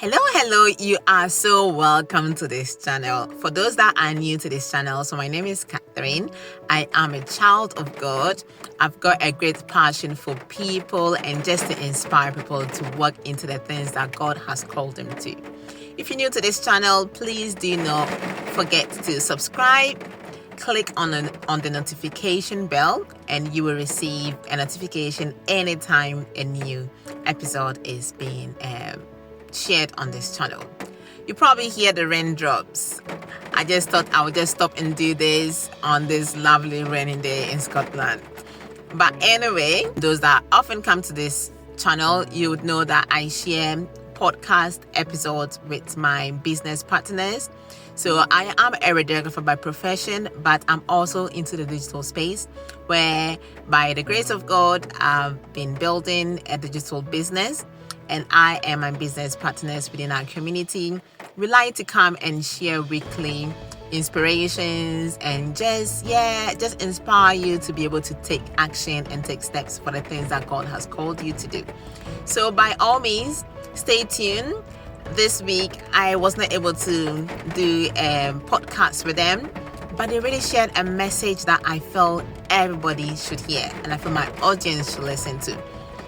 Hello, you are so welcome to this channel. For those that are new to this channel, so my name is Catherine. I am a child of God. I've got a great passion for people and just to inspire people to walk into the things that God has called them to. If you're new to this channel, please do not forget to subscribe. Click on the notification bell and you will receive a notification anytime a new episode is being shared on this channel. You probably hear the raindrops. I just thought I would just stop and do this on this lovely rainy day in Scotland. But anyway, those that often come to this channel, you would know that I share podcast episodes with my business partners. So I am a radiographer by profession, but I'm also into the digital space where by the grace of God, I've been building a digital business and I and my business partners within our community, we like to come and share weekly inspirations and just inspire you to be able to take action and take steps for the things that God has called you to do. So by all means, stay tuned. This week I was not able to do a podcast with them, but they really shared a message that I felt everybody should hear and I feel my audience should listen to.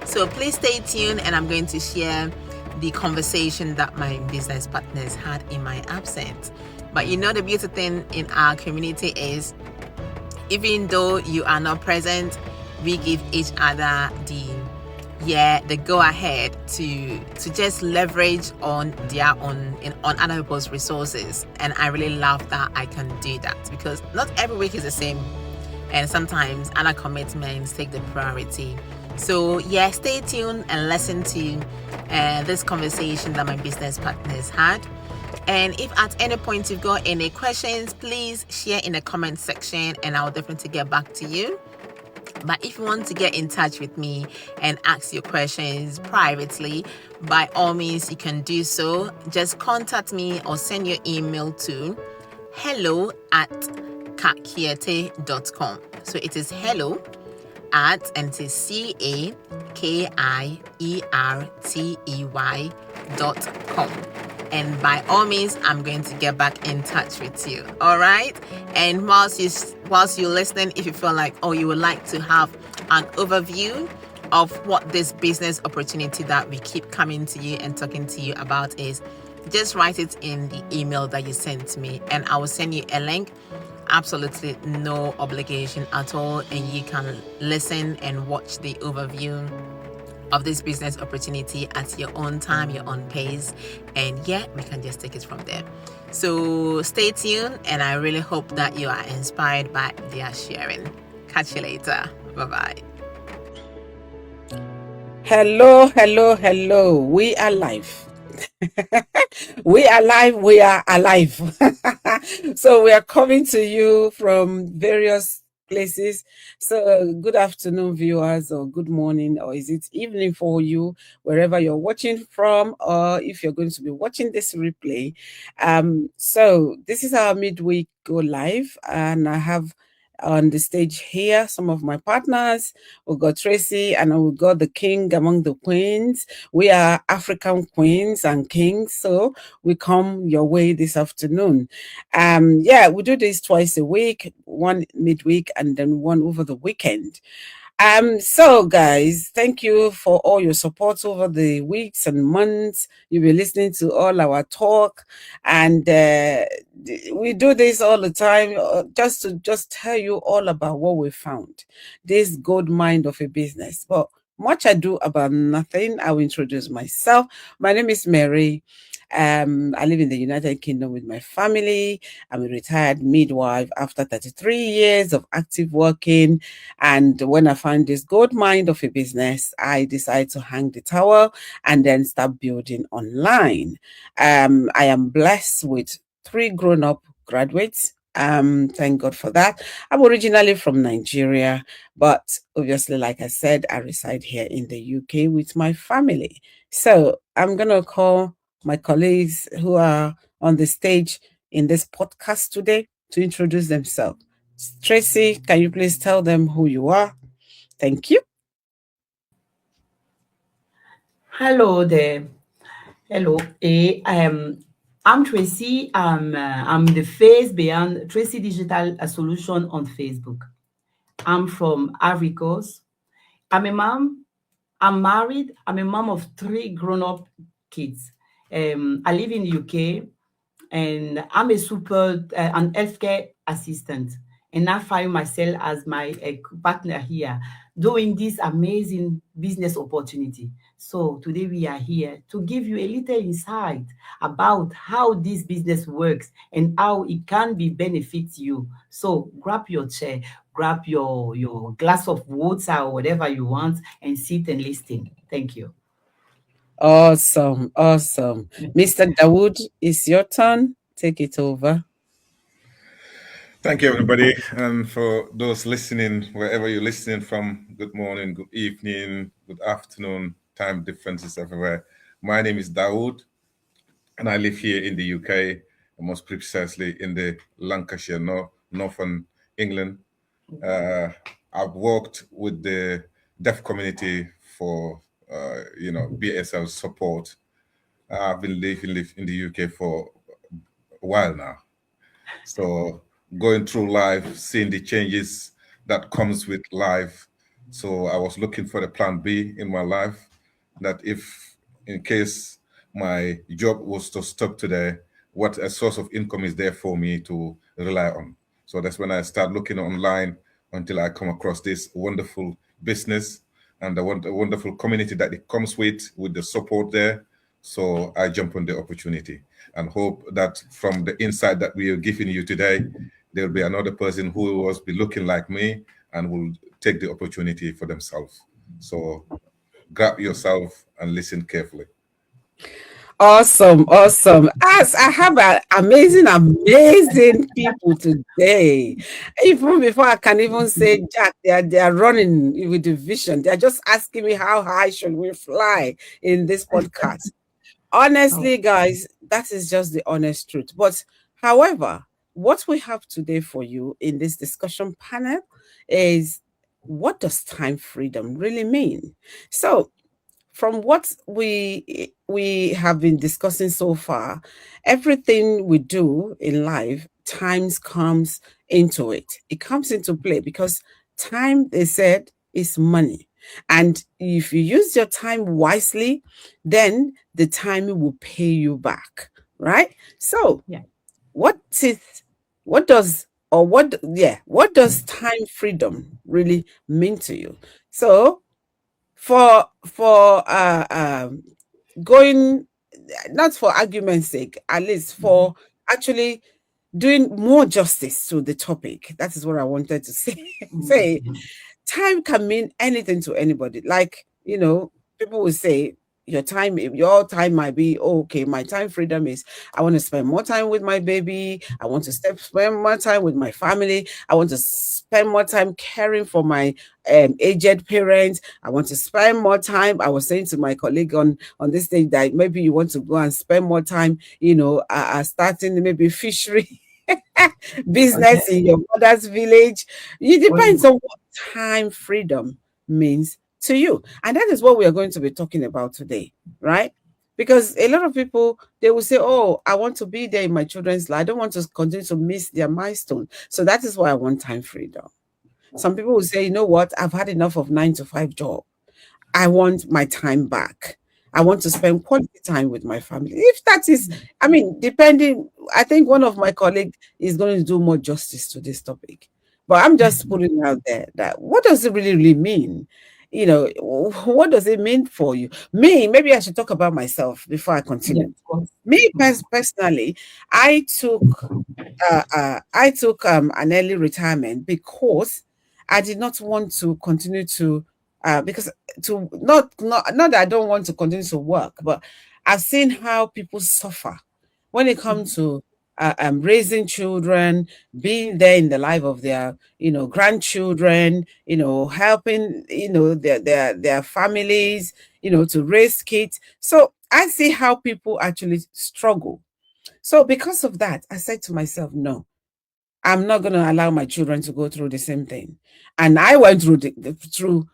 So please stay tuned and I'm going to share the conversation that my business partners had in my absence. But you know, the beautiful thing in our community is even though you are not present, we give each other the go ahead to just leverage on their own on other people's resources. And I really love that I can do that because not every week is the same. And sometimes other commitments take the priority. So stay tuned and listen to this conversation that my business partners had. And if at any point you've got any questions, please share in the comment section and I'll definitely get back to you. But if you want to get in touch with me and ask your questions privately, by all means, you can do so. Just contact me or send your email to hello@kakiete.com. So it is hello at, and it is CAKIERTEY.com. And by all means, I'm going to get back in touch with you. All right. And whilst you're listening, if you feel like, you would like to have an overview of what this business opportunity that we keep coming to you and talking to you about is, just write it in the email that you sent to me and I will send you a link. Absolutely no obligation at all. And you can listen and watch the overview of this business opportunity at your own time, your own pace. And we can just take it from there. So stay tuned and I really hope that you are inspired by their sharing. Catch you later. Bye-bye. Hello. We are live. We are live. We are alive. So we are coming to you from various places. So good afternoon, viewers, or good morning, or is it evening for you, wherever you're watching from, or if you're going to be watching this replay. So this is our midweek go live, and I have on the stage here some of my partners. We've got Tracy and we've got the king among the queens. We are African queens and kings, so we come your way this afternoon. We do this twice a week, one midweek and then one over the weekend. So guys, thank you for all your support over the weeks and months. You've been listening to all our talk, and we do this all the time just to tell you all about what we found. This gold mine of a business. But much ado about nothing. I will introduce myself. My name is Mary. I live in the United Kingdom with my family. I'm a retired midwife after 33 years of active working. And when I found this gold mine of a business, I decided to hang the towel and then start building online. I am blessed with 3 grown-up graduates. Thank God for that. I'm originally from Nigeria, but obviously, like I said, I reside here in the UK with my family. So I'm going to call my colleagues who are on the stage in this podcast today to introduce themselves. Tracy, can you please tell them who you are? Thank you. Hello there. Hello. I'm Tracy. I'm the face behind Tracy Digital Solution on Facebook. I'm from Ivory Coast. I'm a mom. I'm married. I'm a mom of three grown-up kids. I live in the UK, and I'm a an healthcare assistant. And I find myself as my partner here doing this amazing business opportunity. So today we are here to give you a little insight about how this business works and how it can be benefit you. So grab your chair, grab your glass of water or whatever you want and sit and listen. Thank you. Awesome, awesome. Mr. Dawood, it's your turn. Take it over. Thank you, everybody. And for those listening, wherever you're listening from, good morning, good evening, good afternoon, time differences everywhere. My name is Dawood, and I live here in the UK, and most precisely in the Lancashire, northern England. Uh, I've worked with the deaf community for, BSL support. I've been living in the UK for a while now. So going through life, seeing the changes that comes with life. So I was looking for the plan B in my life, that if in case my job was to stop today, what a source of income is there for me to rely on. So that's when I start looking online until I come across this wonderful business and the wonderful community that it comes with the support there. So I jump on the opportunity and hope that from the insight that we are giving you today, there'll be another person who will be looking like me and will take the opportunity for themselves. So grab yourself and listen carefully. Awesome, awesome. As I have amazing, amazing people today. Even before I can even say Jack, they are running with the vision. They're just asking me how high should we fly in this podcast. Oh, Honestly, guys, that is just the honest truth. But however, what we have today for you in this discussion panel is, what does time freedom really mean? So from what we have been discussing so far, everything we do in life, times comes into it. It comes into play because time, they said, is money. And if you use your time wisely, then the time will pay you back, right? So yeah. what is what does or what yeah, what does time freedom really mean to you? So for going, not for argument's sake, at least for Mhm. actually doing more justice to the topic, that is what I wanted to say. say Mhm. Time can mean anything to anybody. Like, people will say your time might be, oh, okay, my time freedom is I want to spend more time with my baby. I want to spend more time with my family. I want to spend more time caring for my aged parents. I want to spend more time. I was saying to my colleague on this thing that maybe you want to go and spend more time, starting maybe fishery business Okay. in your mother's village. It Well, depends on what time freedom means to you. And that is what we are going to be talking about today, right? Because a lot of people, they will say, oh, I want to be there in my children's life. I don't want to continue to miss their milestone. So that is why I want time freedom. Some people will say, you know what, I've had enough of 9 to 5 job. I want my time back. I want to spend quality time with my family. If that is, I mean, depending, I think one of my colleagues is going to do more justice to this topic. But I'm just putting it out there that what does it really mean? What does it mean for you? Me, maybe I should talk about myself before I yeah, continue. of course. Me personally, I took an early retirement because I did not want to continue to because to not that I don't want to continue to work, but I've seen how people suffer when it comes to raising children, being there in the life of their grandchildren, helping their families, to raise kids. So I see how people actually struggle. So because of that, I said to myself, no, I'm not going to allow my children to go through the same thing. And I went through through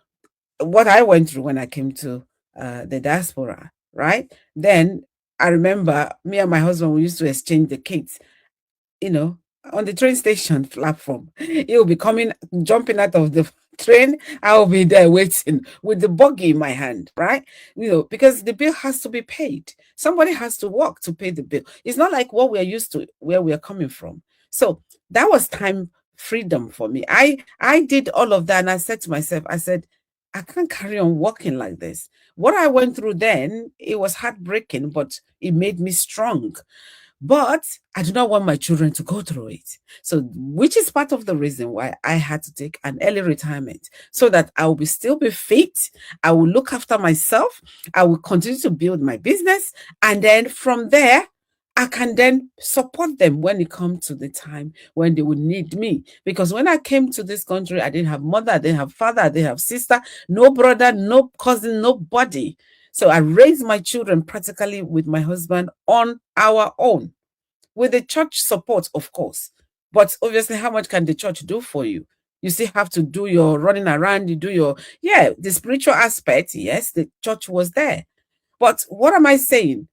what I went through when I came to the diaspora, right? Then I remember me and my husband, we used to exchange the kids, you know, on the train station platform. He'll be coming, jumping out of the train. I'll be there waiting with the buggy in my hand, right? Because the bill has to be paid. Somebody has to work to pay the bill. It's not like what we're used to, where we're coming from. So that was time freedom for me. I did all of that, and I said to myself, I said, I can't carry on working like this. What I went through then, it was heartbreaking, but it made me strong. But I do not want my children to go through it. So, which is part of the reason why I had to take an early retirement, so that I will still be fit. I will look after myself. I will continue to build my business. And then from there, I can then support them when it comes to the time when they would need me. Because when I came to this country, I didn't have mother, I didn't have father, I didn't have sister, no brother, no cousin, nobody. So I raised my children practically with my husband on our own, with the church support, of course. But obviously, how much can the church do for you? You still have to do your running around, you do your, yeah, the spiritual aspect. Yes, the church was there. But what am I saying?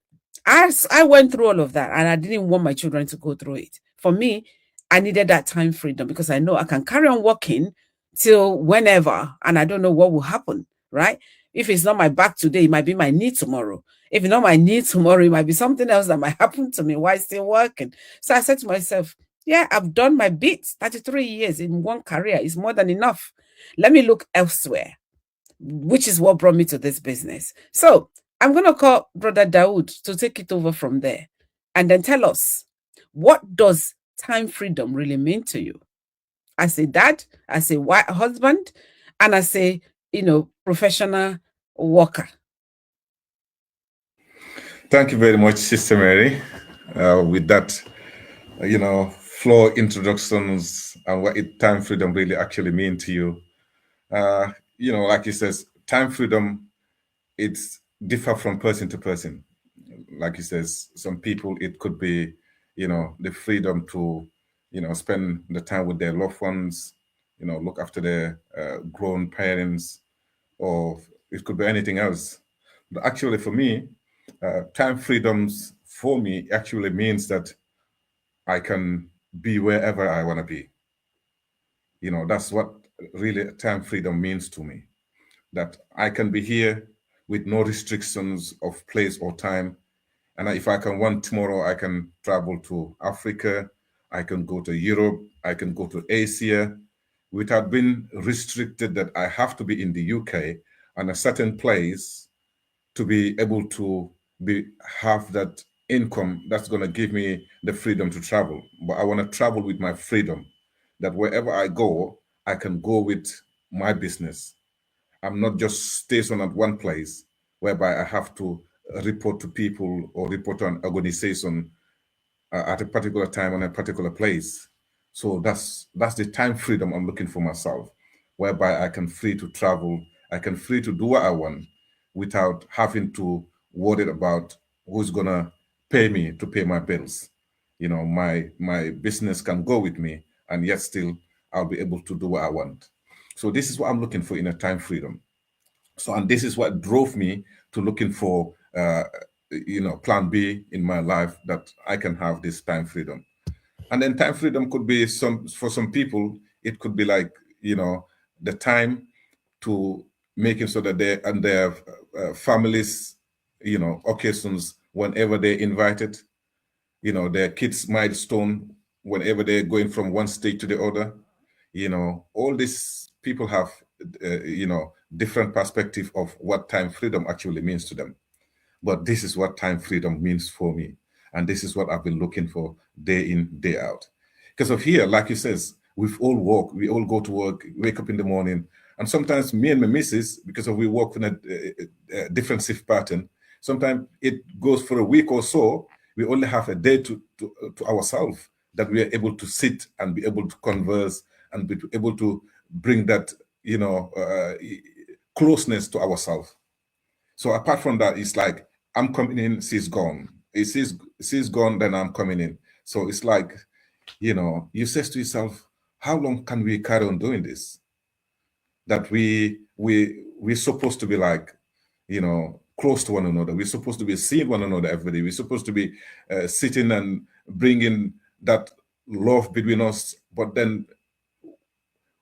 I went through all of that, and I didn't want my children to go through it. For me, I needed that time freedom, because I know I can carry on working till whenever, and I don't know what will happen, right? If it's not my back today, it might be my knee tomorrow. If it's not my knee tomorrow, it might be something else that might happen to me while still working. So I said to myself, yeah, I've done my bit. 33 years in one career is more than enough. Let me look elsewhere, which is what brought me to this business. So I'm going to call Brother Dawood to take it over from there, and then tell us, what does time freedom really mean to you? As a dad, as a husband, and as a, professional worker. Thank you very much, Sister Mary. With that, floor introductions and what time freedom really actually mean to you. Like he says, time freedom, it's differ from person to person. Like he says, some people, it could be, the freedom to, spend the time with their loved ones, look after their grown parents, or it could be anything else. But actually, for me, time freedoms for me actually means that I can be wherever I want to be. That's what really time freedom means to me. That I can be here with no restrictions of place or time. And if I can want tomorrow, I can travel to Africa, I can go to Europe, I can go to Asia, without being restricted that I have to be in the UK and a certain place to be able to have that income that's going to give me the freedom to travel. But I want to travel with my freedom, that wherever I go, I can go with my business. I'm not just stationed at one place whereby I have to report to people or report to an organization at a particular time on a particular place. So that's the time freedom I'm looking for myself, whereby I can free to travel, I can free to do what I want without having to worry about who's gonna pay me to pay my bills. My business can go with me, and yet still I'll be able to do what I want. So this is what I'm looking for in a time freedom. So, and this is what drove me to looking for, plan B in my life, that I can have this time freedom. And then time freedom could be for some people, it could be like, the time to making so that they and their families, occasions, whenever they're invited, their kids' milestone, whenever they're going from one state to the other. All these people have, different perspective of what time freedom actually means to them. But this is what time freedom means for me. And this is what I've been looking for day in, day out. Because of here, like you says, we've all work, we all go to work, wake up in the morning. And sometimes me and my missus, because of we work in a different shift pattern, sometimes it goes for a week or so, we only have a day to ourselves, that we are able to sit and be able to converse and be able to bring that, closeness to ourselves. So apart from that, it's like I'm coming in, she's gone. She's gone, then I'm coming in. So it's like, you says to yourself, how long can we carry on doing this? That we're supposed to be like, close to one another. We're supposed to be seeing one another every day. We're supposed to be sitting and bringing that love between us. But then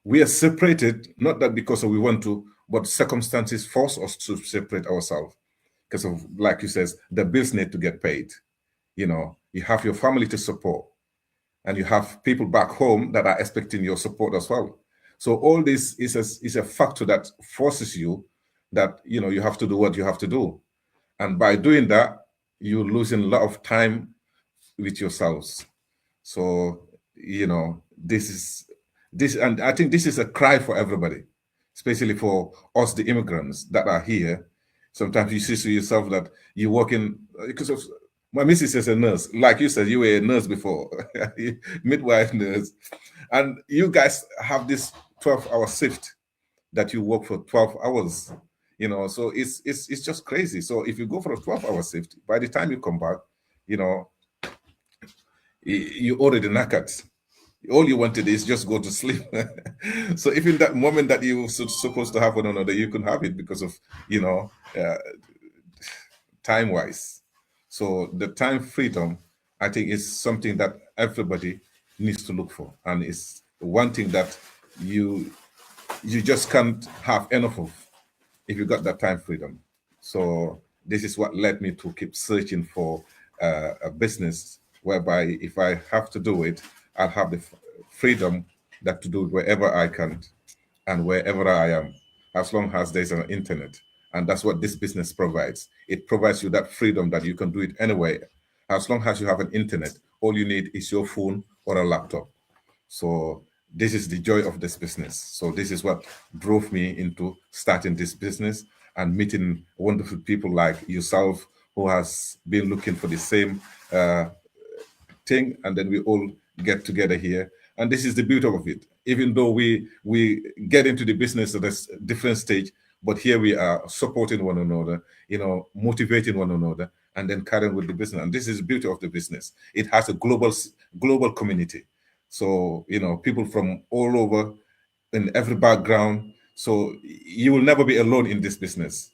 we are separated, not that because we want to, but circumstances force us to separate ourselves because of, like you says, the bills need to get paid. You have your family to support, and you have people back home that are expecting your support as well. So all this is a factor that forces you that you have to do what you have to do, and by doing that, you're losing a lot of time with yourselves. So this, and I think this is a cry for everybody, especially for us, the immigrants that are here. Sometimes you see to yourself that you work in, because of my missus is a nurse. Like you said, you were a nurse before, midwife nurse. And you guys have this 12-hour shift that you work for 12 hours. So it's just crazy. So if you go for a 12-hour shift, by the time you come back, you already knackered. All you wanted is just go to sleep. So even that moment that you were supposed to have one another, you couldn't have it because of time wise. So the time freedom, I think, is something that everybody needs to look for, and it's one thing that you just can't have enough of if you got that time freedom. So this is what led me to keep searching for a business whereby if I have to do it, I'll have the freedom that to do it wherever I can and wherever I am, as long as there's an internet. And that's what this business provides. It provides you that freedom that you can do it anywhere. As long as you have an internet, all you need is your phone or a laptop. So this is the joy of this business. So this is what drove me into starting this business and meeting wonderful people like yourself, who has been looking for the same thing, and then we all get together here. And this is the beauty of it. Even though we get into the business at a different stage, but here we are supporting one another, motivating one another, and then carrying with the business. And this is the beauty of the business. It has a global community. So, people from all over, in every background. So you will never be alone in this business.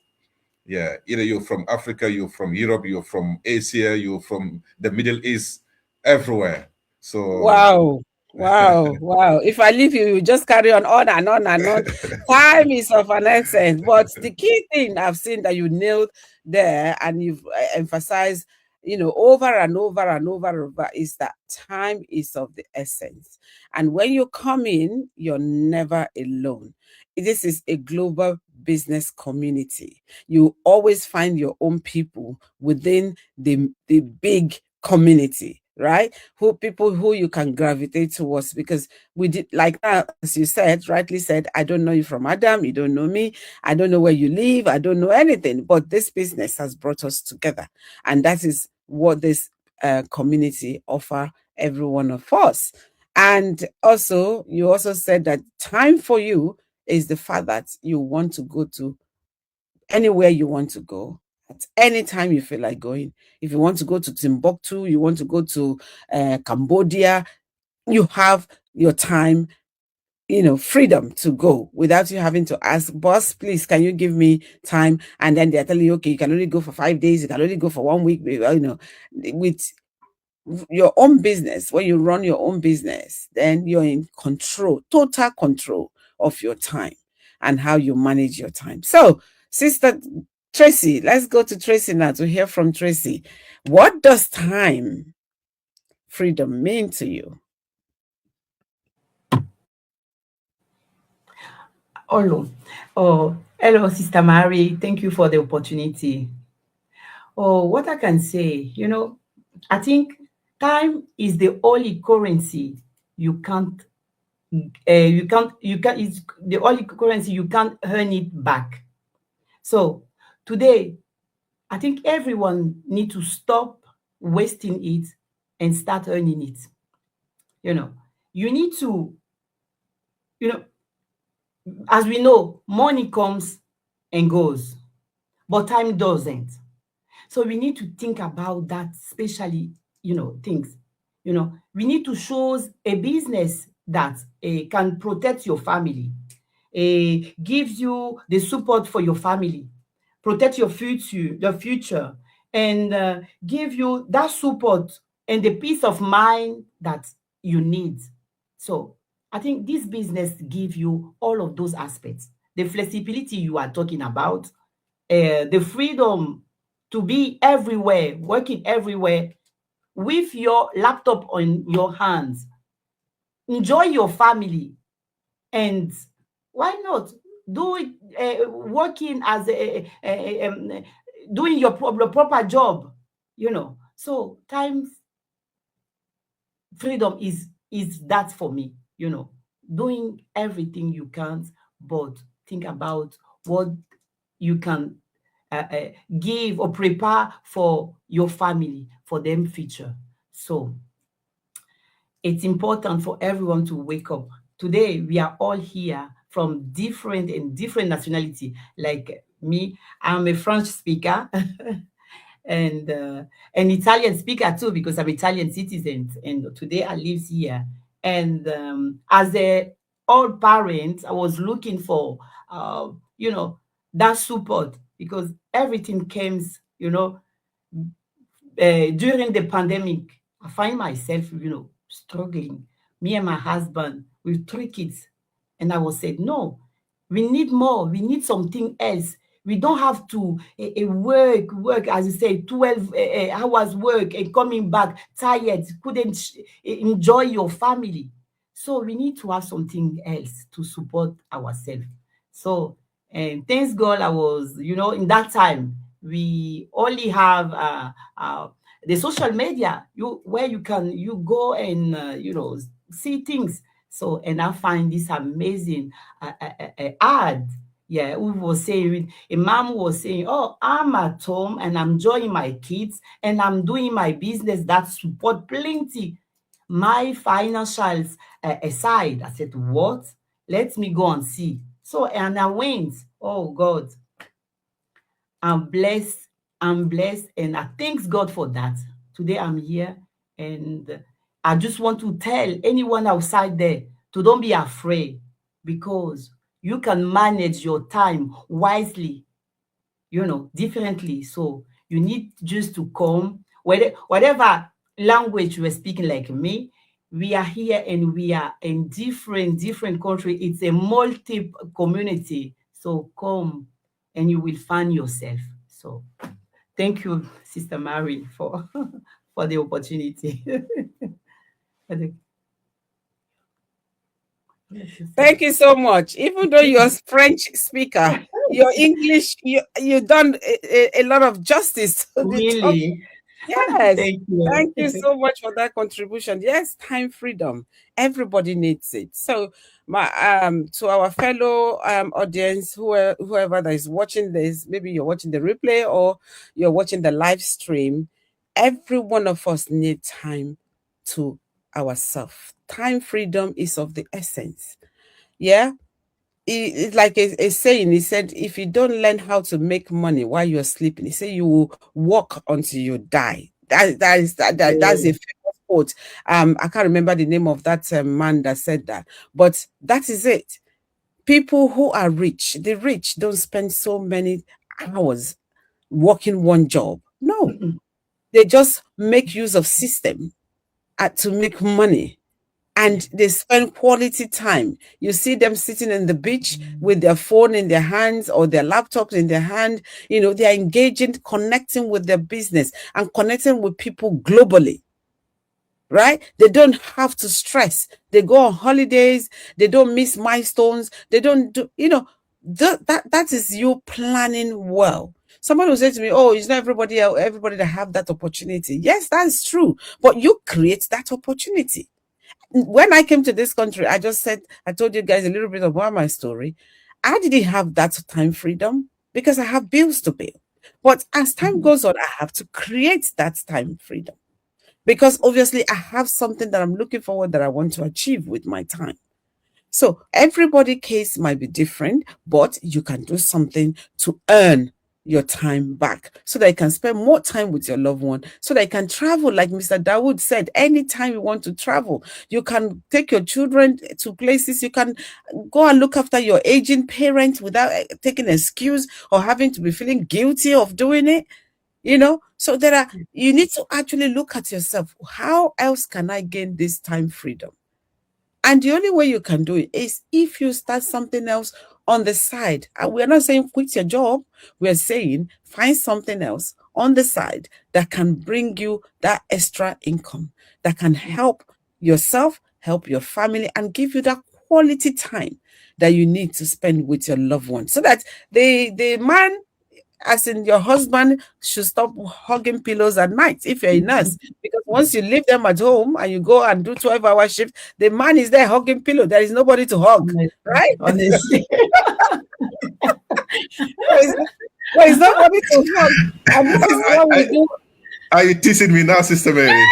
Yeah, either you're from Africa, you're from Europe, you're from Asia, you're from the Middle East, everywhere. So Wow. Wow. Wow. If I leave you, you just carry on and on and on. Time is of an essence. But the key thing I've seen that you nailed there and you've emphasized, over and over and over and over is that time is of the essence. And when you come in, you're never alone. This is a global business community. You always find your own people within the big community, right? People who you can gravitate towards, because we did, like that, as you said, rightly said, I don't know you from Adam, you don't know me, I don't know where you live, I don't know anything, but this business has brought us together, and that is what this community offer every one of us. And also, you also said that time for you is the fact that you want to go to anywhere you want to go at any time you feel like going. If you want to go to Timbuktu, you want to go to Cambodia, you have your time, freedom to go without you having to ask, boss, please, can you give me time? And then they're telling you, okay, you can only go for 5 days, you can only go for 1 week, with your own business. When you run your own business, then you're in control, total control of your time and how you manage your time. So, Sister Tracy, let's go to Tracy now to hear from Tracy. What does time freedom mean to you? Hello, Sister Mary. Thank you for the opportunity. What I can say, I think time is the only currency you can't, it's the only currency you can't earn it back. So today, I think everyone need to stop wasting it and start earning it. You need to, as we know, money comes and goes, but time doesn't. So we need to think about that, especially, things. We need to choose a business that can protect your family, gives you the support for your family, protect your future, and give you that support and the peace of mind that you need. So I think this business give you all of those aspects. The flexibility you are talking about, the freedom to be everywhere, working everywhere with your laptop on your hands, enjoy your family, and why not do it, working as doing your proper job, so time freedom is that for me, doing everything you can, but think about what you can give or prepare for your family, for them future. So it's important for everyone to wake up. Today, we are all here from different nationality. Like me, I'm a French speaker and an Italian speaker too, because I'm Italian citizen. And today I live here. And as a old parent, I was looking for, that support, because everything came, during the pandemic. I find myself, struggling. Me and my husband with 3 kids. And I was said, no, we need more. We need something else. We don't have to work, as you say, 12 hours work and coming back tired, couldn't enjoy your family. So we need to have something else to support ourselves. So, and thanks God, I was, in that time, we only have the social media, where you go and see things. So, and I find this amazing ad. Yeah, who was saying, a mom was saying, oh, I'm at home and I'm enjoying my kids and I'm doing my business that support plenty my financials aside. I said, what? Let me go and see. So, and I went. Oh God, I'm blessed. I'm blessed, and I thank God for that. Today I'm here, and I just want to tell anyone outside there to don't be afraid, because you can manage your time wisely, differently. So you need just to come, whatever language you are speaking, like me. We are here and we are in different country. It's a multi community. So come and you will find yourself. So thank you, Sister Mary, for for the opportunity. Thank you so much. Even though you're a French speaker, your English, you done a lot of justice to the topic. Really? Yes. Thank you. Thank you so much for that contribution. Yes, time freedom. Everybody needs it. So my to our fellow audience, whoever that is watching this, maybe you're watching the replay or you're watching the live stream, every one of us need time to ourselves. Time freedom is of the essence. Yeah, it's like a saying. He said, if you don't learn how to make money while you're sleeping, he said you will work until you die. That's a Oh, famous quote. I can't remember the name of that man that said that, but that is it. People who are rich, the rich don't spend so many hours working one job. No, mm-mm. they just make use of system to make money, Yeah. and they spend quality time. You see them sitting on the beach with their phone in their hands or their laptops in their hand. They are engaging, connecting with their business and connecting with people globally, right? They don't have to stress. They go on holidays. They don't miss milestones. They don't do, that is you planning well. Somebody will say to me, "Oh, it's not everybody that have that opportunity." Yes, that's true, but you create that opportunity. When I came to this country, I told you guys a little bit about my story. I didn't have that time freedom because I have bills to pay. But as time Mhm. goes on, I have to create that time freedom because obviously I have something that I'm looking forward that I want to achieve with my time. So everybody case might be different, but you can do something to earn. your time back so that you can spend more time with your loved one, so that you can travel. Like Mr. Dawood said, anytime you want to travel, you can take your children to places. You can go and look after your aging parents without taking an excuse or having to be feeling guilty of doing it. So you need to actually look at yourself. How else can I gain this time freedom? And the only way you can do it is if you start something else on the side. And we're not saying quit your job. We're saying find something else on the side that can bring you that extra income, that can help yourself, help your family, and give you that quality time that you need to spend with your loved one. So that the man, as in your husband, should stop hugging pillows at night if you're a nurse. Because once you leave them at home and you go and do 12-hour shift, the man is there hugging pillow. There is nobody to hug, Honestly, right? honestly. There is nobody to hug. And this is what we do. Are you teasing me now, Sister Mary?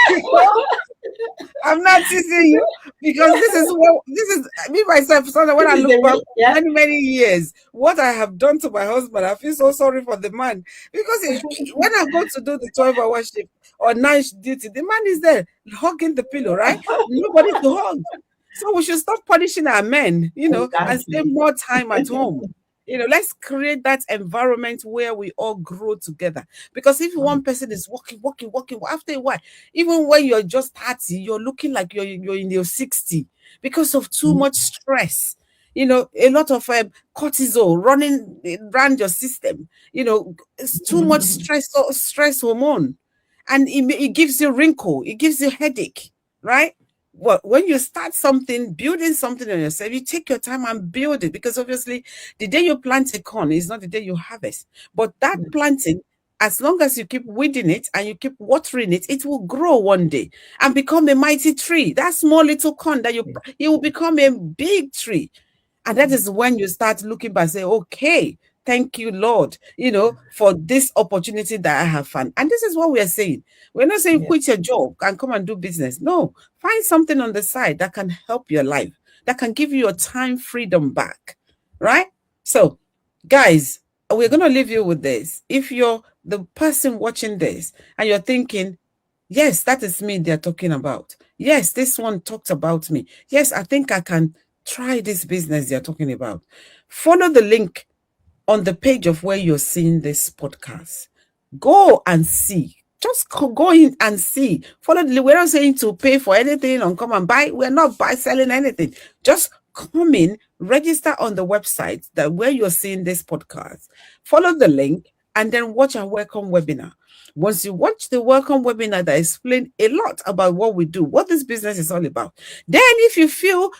I'm not teasing you, because this is me myself. So when This I is look the back way, yeah. many years, what I have done to my husband, I feel so sorry for the man, because when I go to do the 12-hour shift or night duty, the man is there hugging the pillow, right? Nobody to hug. So we should stop punishing our men, and spend Exactly. more time at home. Let's create that environment where we all grow together. Because if one person is working, after a while, even when you're just 30, you're looking like you're in your 60 because of too much stress. A lot of cortisol running around your system. It's too much stress hormone, and it gives you wrinkle, it gives you headache, right? Well, when you start something, building something on yourself, you take your time and build it, because obviously the day you plant a corn is not the day you harvest. But that planting, as long as you keep weeding it and you keep watering it, it will grow one day and become a mighty tree. That small little corn it will become a big tree. And that is when you start looking back and say, okay, thank you, Lord, for this opportunity that I have found. And this is what we are saying. We're not saying Yeah. quit your job and come and do business. No, find something on the side that can help your life, that can give you your time freedom back, right? So, guys, we're going to leave you with this. If you're the person watching this and you're thinking, yes, that is me they're talking about. Yes, this one talked about me. Yes, I think I can try this business they're talking about. Follow the link on the page of where you're seeing this podcast. Go and see. Just go in and see. Follow the link. We're not saying to pay for anything or come and buy. We're not selling anything. Just come in, register on the website that where you're seeing this podcast. Follow the link and then watch our welcome webinar. Once you watch the welcome webinar that explains a lot about what we do, what this business is all about, then if you feel,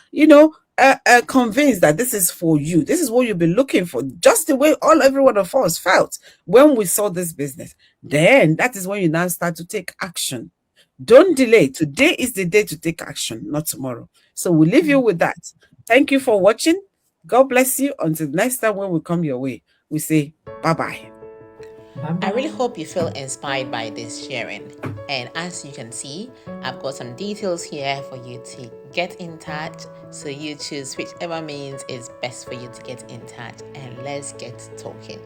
convinced that this is for you, this is what you've been looking for, just the way every one of us felt when we saw this business, then that is when you now start to take action. Don't delay. Today is the day to take action, not tomorrow. So we leave you with that. Thank you for watching. God bless you. Until next time when we come your way, we say bye-bye. I really hope you feel inspired by this sharing. And as you can see, I've got some details here for you to get in touch. So you choose whichever means is best for you to get in touch, and let's get talking.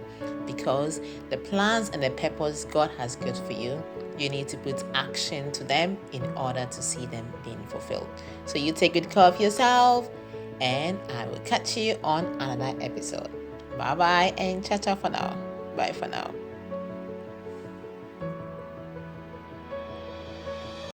Because the plans and the purpose God has good for you, you need to put action to them in order to see them being fulfilled. So you take good care of yourself, and I will catch you on another episode. Bye bye and ciao ciao for now. Bye for now.